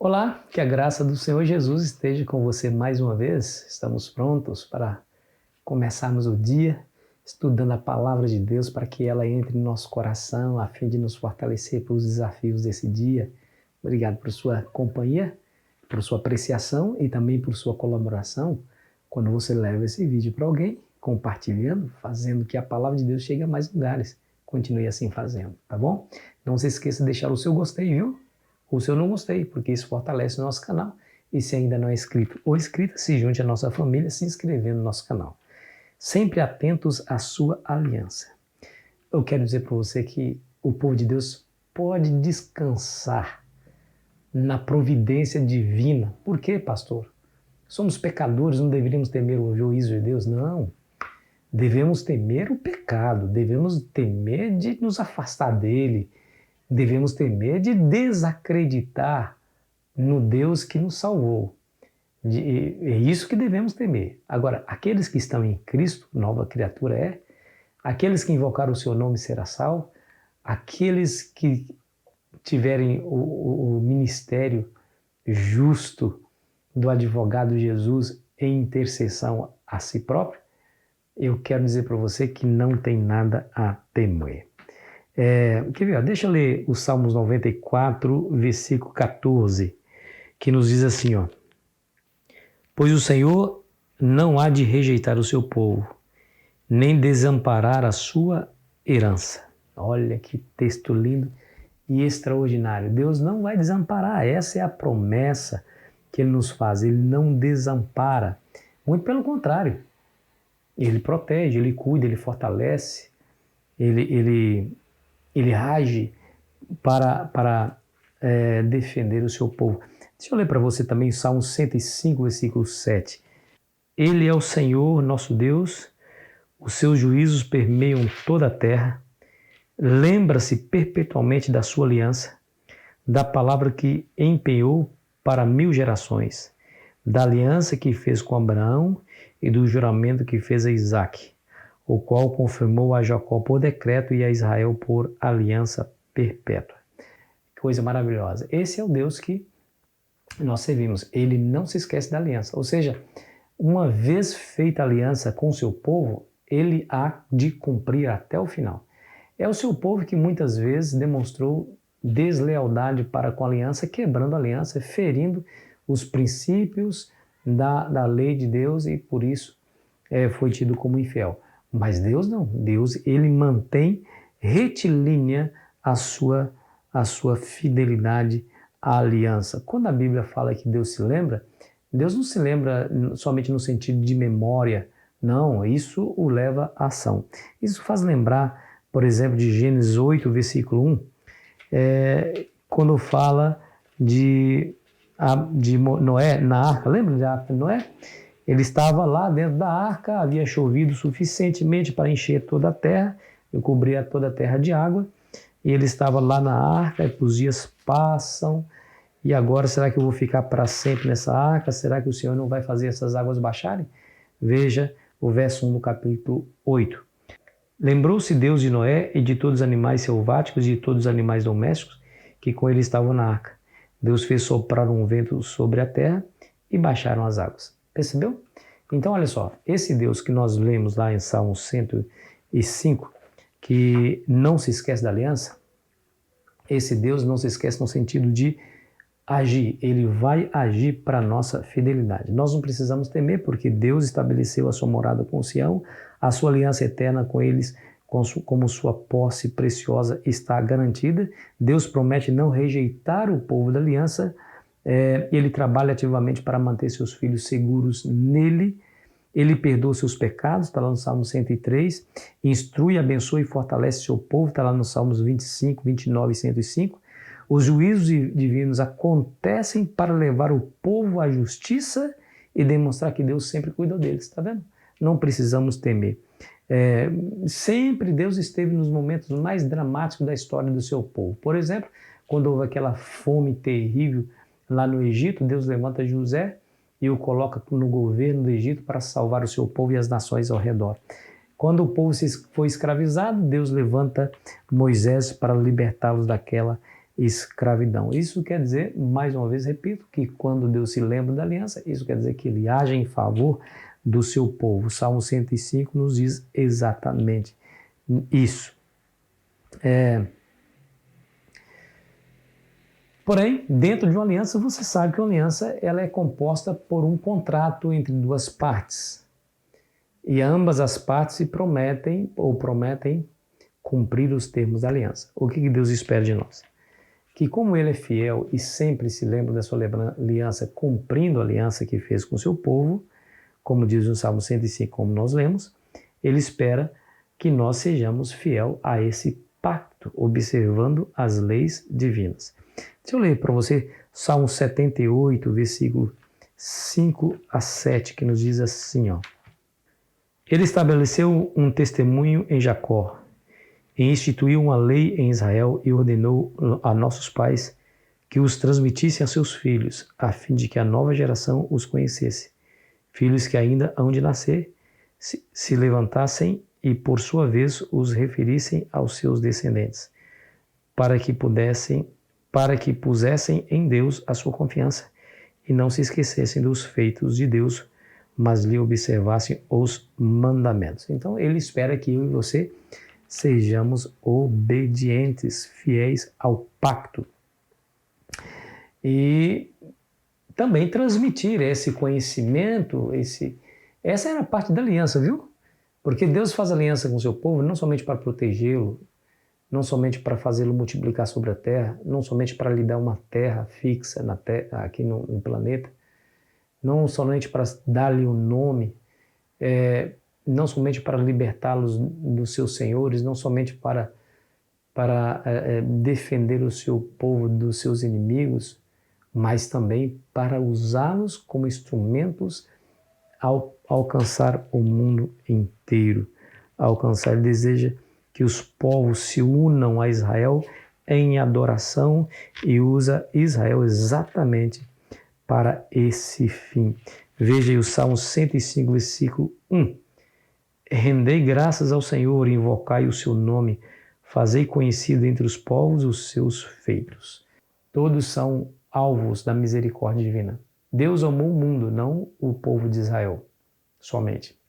Olá, que a graça do Senhor Jesus esteja com você mais uma vez. Estamos prontos para começarmos o dia estudando a palavra de Deus para que ela entre no nosso coração a fim de nos fortalecer para os desafios desse dia. Obrigado por sua companhia, por sua apreciação e também por sua colaboração quando você leva esse vídeo para alguém, compartilhando, fazendo que a palavra de Deus chegue a mais lugares. Continue assim fazendo, tá bom? Não se esqueça de deixar o seu gostei, viu? Ou se eu não gostei, porque isso fortalece o nosso canal. E se ainda não é inscrito ou inscrita, se junte à nossa família se inscrevendo no nosso canal. Sempre atentos à sua aliança. Eu quero dizer para você que o povo de Deus pode descansar na providência divina. Por quê, pastor? Somos pecadores, não deveríamos temer o juízo de Deus? Não. Devemos temer o pecado, devemos temer de nos afastar dele, devemos temer de desacreditar no Deus que nos salvou. É isso que devemos temer. Agora, aqueles que estão em Cristo, nova criatura é, aqueles que invocaram o seu nome será salvo, aqueles que tiverem o ministério justo do advogado Jesus em intercessão a si próprio, eu quero dizer para você que não tem nada a temer. Quer ver? Deixa eu ler o Salmos 94, versículo 14, que nos diz assim, ó: pois o Senhor não há de rejeitar o seu povo, nem desamparar a sua herança. Olha que texto lindo e extraordinário. Deus não vai desamparar, essa é a promessa que Ele nos faz, Ele não desampara. Muito pelo contrário, Ele protege, Ele cuida, Ele fortalece, Ele age para defender o seu povo. Deixa eu ler para você também Salmo 105, versículo 7. Ele é o Senhor, nosso Deus, os seus juízos permeiam toda a terra. Lembra-se perpetuamente da sua aliança, da palavra que empenhou para 1000 gerações, da aliança que fez com Abraão e do juramento que fez a Isaque, o qual confirmou a Jacó por decreto e a Israel por aliança perpétua. Coisa maravilhosa. Esse é o Deus que nós servimos. Ele não se esquece da aliança. Ou seja, uma vez feita a aliança com o seu povo, ele há de cumprir até o final. É o seu povo que muitas vezes demonstrou deslealdade para com a aliança, quebrando a aliança, ferindo os princípios da lei de Deus e por isso foi tido como infiel. Mas Deus não. Deus, ele mantém retilínea a sua fidelidade à aliança. Quando a Bíblia fala que Deus se lembra, Deus não se lembra somente no sentido de memória. Não, isso o leva à ação. Isso faz lembrar, por exemplo, de Gênesis 8, versículo 1, quando fala de Noé na arca. Lembra de Noé? Ele estava lá dentro da arca, havia chovido suficientemente para encher toda a terra, e cobrir toda a terra de água, e ele estava lá na arca, e os dias passam, e agora será que eu vou ficar para sempre nessa arca? Será que o Senhor não vai fazer essas águas baixarem? Veja o verso 1 do capítulo 8. Lembrou-se Deus de Noé e de todos os animais selváticos e de todos os animais domésticos que com ele estavam na arca. Deus fez soprar um vento sobre a terra e baixaram as águas. Percebeu? Então, olha só, esse Deus que nós lemos lá em Salmo 105, que não se esquece da aliança, esse Deus não se esquece no sentido de agir, ele vai agir para a nossa fidelidade. Nós não precisamos temer, porque Deus estabeleceu a sua morada com Sião, a sua aliança eterna com eles, como sua posse preciosa está garantida. Deus promete não rejeitar o povo da aliança, ele trabalha ativamente para manter seus filhos seguros nele, ele perdoa seus pecados, está lá no Salmo 103, instrui, abençoa e fortalece seu povo, está lá nos Salmos 25, 29 e 105. Os juízos divinos acontecem para levar o povo à justiça e demonstrar que Deus sempre cuida deles, está vendo? Não precisamos temer. Sempre Deus esteve nos momentos mais dramáticos da história do seu povo. Por exemplo, quando houve aquela fome terrível lá no Egito, Deus levanta José e o coloca no governo do Egito para salvar o seu povo e as nações ao redor. Quando o povo foi escravizado, Deus levanta Moisés para libertá-los daquela escravidão. Isso quer dizer, mais uma vez repito, que quando Deus se lembra da aliança, isso quer dizer que ele age em favor do seu povo. Salmo 105 nos diz exatamente isso. Porém, dentro de uma aliança, você sabe que uma aliança ela é composta por um contrato entre duas partes. E ambas as partes se prometem cumprir os termos da aliança. O que Deus espera de nós? Que como Ele é fiel e sempre se lembra da sua aliança, cumprindo a aliança que fez com o seu povo, como diz no Salmo 105, como nós lemos, Ele espera que nós sejamos fiel a esse pacto, observando as leis divinas. Deixa eu ler para você Salmo 78, versículo 5 a 7, que nos diz assim, ó. Ele estabeleceu um testemunho em Jacó, e instituiu uma lei em Israel e ordenou a nossos pais que os transmitissem a seus filhos, a fim de que a nova geração os conhecesse. Filhos que ainda hão de nascer, se levantassem e, por sua vez, os referissem aos seus descendentes, para que pusessem em Deus a sua confiança e não se esquecessem dos feitos de Deus, mas lhe observassem os mandamentos. Então, ele espera que eu e você sejamos obedientes, fiéis ao pacto. E também transmitir esse conhecimento, essa era a parte da aliança, viu? Porque Deus faz aliança com o seu povo não somente para protegê-lo, não somente para fazê-lo multiplicar sobre a terra, não somente para lhe dar uma terra fixa na terra, aqui no planeta, não somente para dar-lhe um nome, não somente para libertá-los dos seus senhores, não somente para defender o seu povo dos seus inimigos, mas também para usá-los como instrumentos ao alcançar o mundo inteiro. Ele deseja que os povos se unam a Israel em adoração e usa Israel exatamente para esse fim. Veja aí o Salmo 105, versículo 1. Rendei graças ao Senhor, invocai o seu nome, fazei conhecido entre os povos os seus feitos. Todos são alvos da misericórdia divina. Deus amou o mundo, não o povo de Israel somente.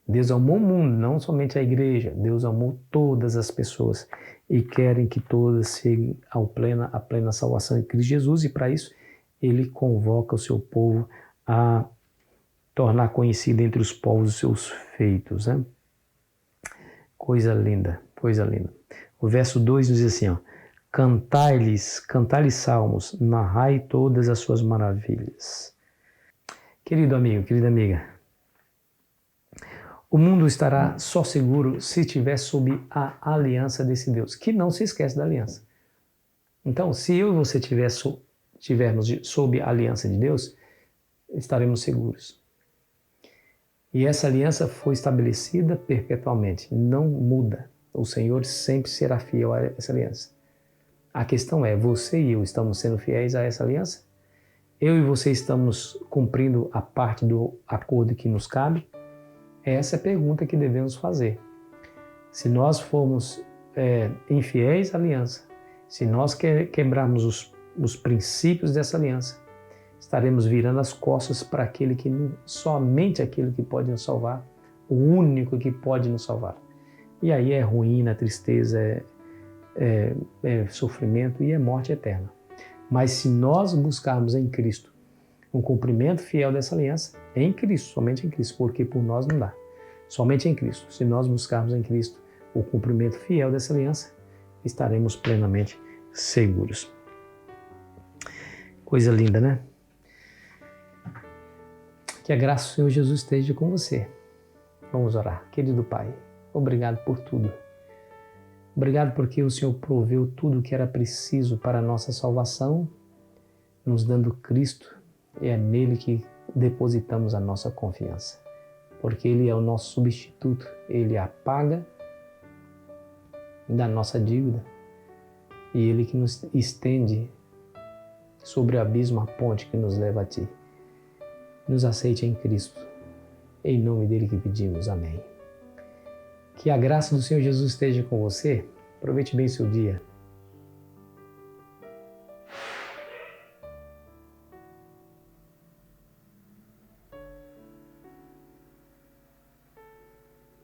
Deus amou o mundo, não somente a igreja. Deus amou todas as pessoas e querem que todas cheguem à plena salvação em Cristo Jesus, e para isso ele convoca o seu povo a tornar conhecido entre os povos os seus feitos. Né? Coisa linda, coisa linda. O verso 2 diz assim, ó, cantai-lhes salmos, narrai todas as suas maravilhas. Querido amigo, querida amiga, o mundo estará só seguro se estiver sob a aliança desse Deus, que não se esquece da aliança. Então, se eu e você estivermos sob a aliança de Deus, estaremos seguros. E essa aliança foi estabelecida perpetuamente, não muda. O Senhor sempre será fiel a essa aliança. A questão é, você e eu estamos sendo fiéis a essa aliança? Eu e você estamos cumprindo a parte do acordo que nos cabe? Essa é a pergunta que devemos fazer. Se nós formos infiéis à aliança, se nós quebrarmos os princípios dessa aliança, estaremos virando as costas para somente aquele que pode nos salvar, o único que pode nos salvar. E aí é ruína, tristeza, é sofrimento e é morte eterna. Mas se nós buscarmos em Cristo um cumprimento fiel dessa aliança, em Cristo, somente em Cristo, porque por nós não dá, somente em Cristo. Se nós buscarmos em Cristo o cumprimento fiel dessa aliança, estaremos plenamente seguros. Coisa linda, né? Que a graça do Senhor Jesus esteja com você. Vamos orar. Querido Pai, obrigado por tudo. Obrigado porque o Senhor proveu tudo o que era preciso para a nossa salvação, nos dando Cristo, e é nele que depositamos a nossa confiança. Porque Ele é o nosso substituto, Ele apaga da nossa dívida e Ele que nos estende sobre o abismo a ponte que nos leva a Ti. Nos aceite em Cristo, em nome dele que pedimos, amém. Que a graça do Senhor Jesus esteja com você, aproveite bem seu dia.